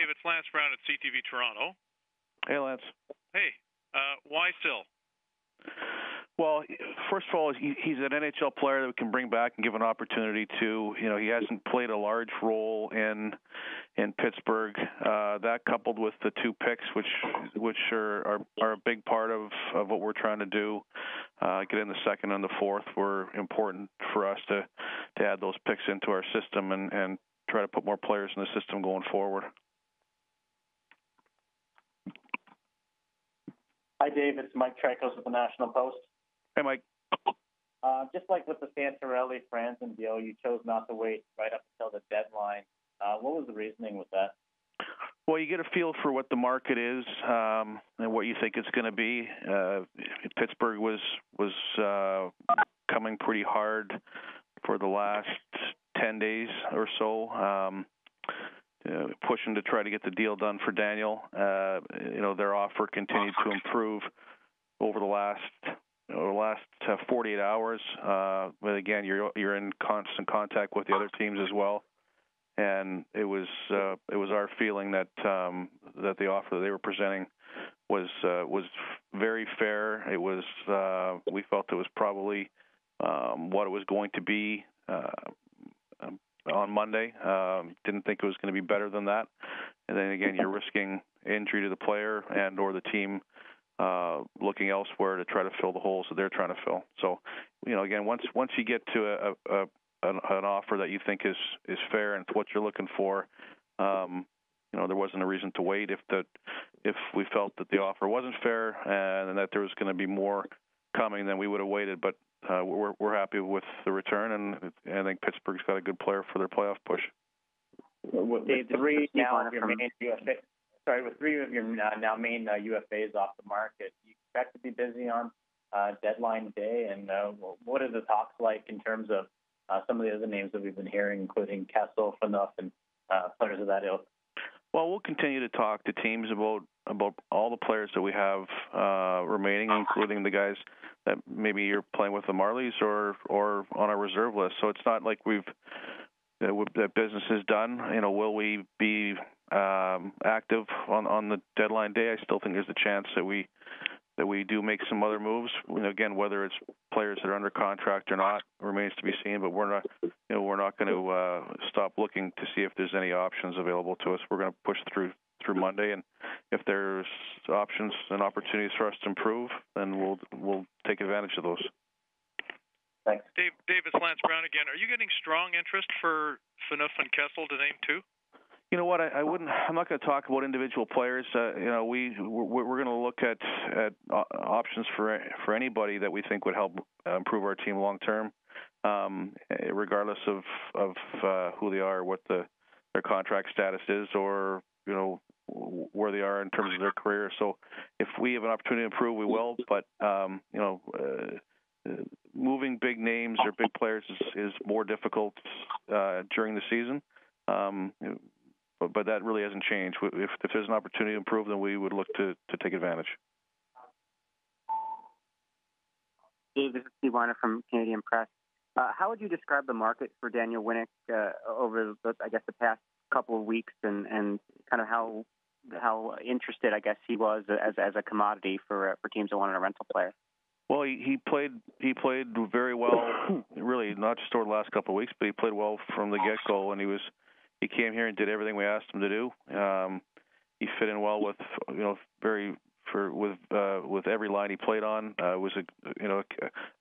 Dave. It's Lance Brown at CTV Toronto. Hey, Lance. Hey, why Sill? Well, first of all, he's an NHL player that we can bring back and give an opportunity to. You know, he hasn't played a large role in Pittsburgh. That coupled with the 2 picks, which are a big part of what we're trying to do, get in the second and the fourth, were important for us to add those picks into our system and try to put more players in the system going forward. Hi, Dave. It's Mike Tricos with the National Post. Hey, Mike. Just like with the Santorelli-Franzen deal, you chose not to wait right up until the deadline. What was the reasoning with that? Well, you get a feel for what the market is and what you think it's going to be. Pittsburgh was coming pretty hard for the last 10 days or so, pushing to try to get the deal done for Daniel. Their offer continued to improve over the last 48 hours. But again, you're in constant contact with the other teams as well, and it was our feeling that the offer that they were presenting was very fair. It was we felt it was probably what it was going to be on Monday. Didn't think it was going to be better than that. And then again, you're risking injury to the player and or the team looking elsewhere to try to fill the holes that they're trying to fill. So, again, once you get to an offer that you think is fair and what you're looking for, there wasn't a reason to wait. If we felt that the offer wasn't fair and that there was going to be more coming, then we would have waited. But we're happy with the return, and I think Pittsburgh's got a good player for their playoff push. Dave, with 3 of your main UFAs off the market, do you expect to be busy on deadline day? And what are the talks like in terms of some of the other names that we've been hearing, including Kessel, Phaneuf, and players of that ilk? Well, we'll continue to talk to teams about all the players that we have remaining, including the guys that maybe you're playing with the Marlies or on our reserve list. So it's not like that business is done. Will we be active on the deadline day? I still think there's a chance that we do make some other moves. Again, whether it's players that are under contract or not remains to be seen. But we're not going to stop looking to see if there's any options available to us. We're going to push through Monday, and if there's options and opportunities for us to improve, then we'll take advantage of those. Thanks. Dave, it's Lance Brown again. Are you getting strong interest for Phaneuf and Kessel, to name 2? You know what? I wouldn't. I'm not going to talk about individual players. We're going to look at options for anybody that we think would help improve our team long term, regardless of who they are, what their contract status is, or where they are in terms of their career. So, if we have an opportunity to improve, we will. But moving big names or big players is more difficult during the season. But that really hasn't changed. If there's an opportunity to improve, then we would look to take advantage. Dave, this is Steve Weiner from Canadian Press. How would you describe the market for Daniel Winnik over, the past couple of weeks, and kind of how interested, he was as a commodity for teams that wanted a rental player? Well, he played very well, really, not just over the last couple of weeks, but he played well from the get-go, and he came here and did everything we asked him to do. He fit in well with with every line he played on. Was a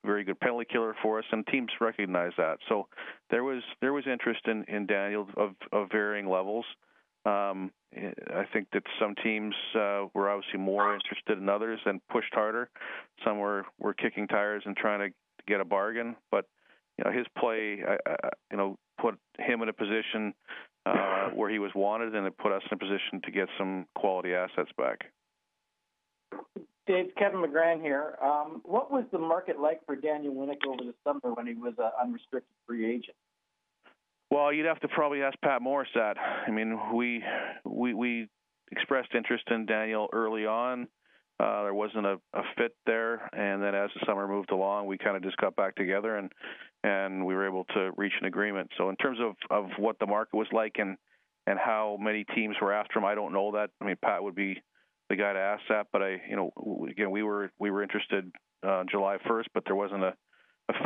very good penalty killer for us, and teams recognize that. So there was interest in Daniel of varying levels. I think that some teams were obviously more interested in others and pushed harder. Some were kicking tires and trying to get a bargain, but his play put him in a position where he was wanted, and it put us in a position to get some quality assets back. Dave, Kevin McGran here. What was the market like for Daniel Winnik over the summer when he was an unrestricted free agent? Well, you'd have to probably ask Pat Morris that. I mean, we expressed interest in Daniel early on. There wasn't a fit there, and then as the summer moved along, we kind of just got back together and we were able to reach an agreement. So in terms of what the market was like and and how many teams were after him, I don't know that. I mean, Pat would be the guy to ask that, but again, we were interested July 1st, but there wasn't a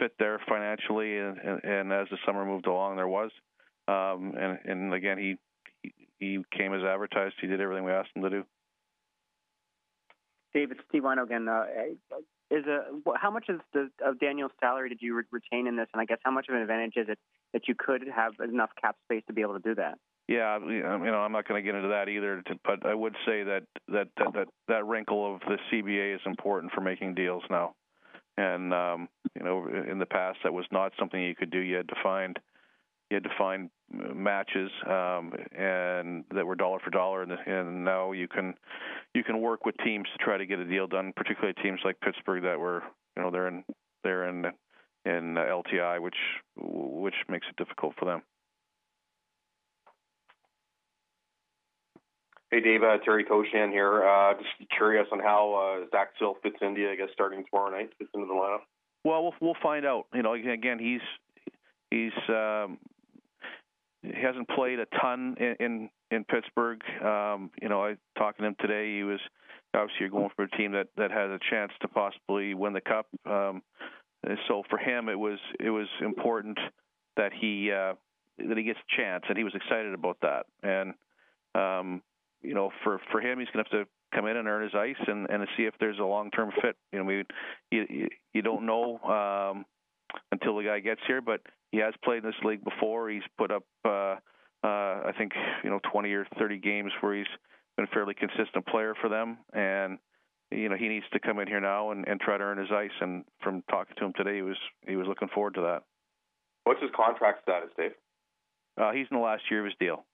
fit there financially, and as the summer moved along, there was, and again, he came as advertised. He did everything we asked him to do. David, Steve Wino again. How much of Daniel's salary did you retain in this, and I guess how much of an advantage is it that you could have enough cap space to be able to do that? Yeah, I'm not going to get into that either, but I would say that wrinkle of the CBA is important for making deals now. And in the past, that was not something you could do. You had to find matches and that were dollar for dollar, and now you can work with teams to try to get a deal done. Particularly teams like Pittsburgh that were they're in LTI, which makes it difficult for them. Hey, Dave, Terry Koshan here. Just curious on how Zach Sill fits into, I guess, starting tomorrow night, fits into the lineup. Well, we'll find out. Again, he hasn't played a ton in Pittsburgh. I talked to him today. He was obviously going for a team that has a chance to possibly win the Cup. So for him, it was important that he gets a chance, and he was excited about that. And for him, he's going to have to come in and earn his ice and see if there's a long-term fit. You don't know until the guy gets here, but he has played in this league before. He's put up, I think, 20 or 30 games where he's been a fairly consistent player for them. And, he needs to come in here now and try to earn his ice. And from talking to him today, he was looking forward to that. What's his contract status, Dave? He's in the last year of his deal.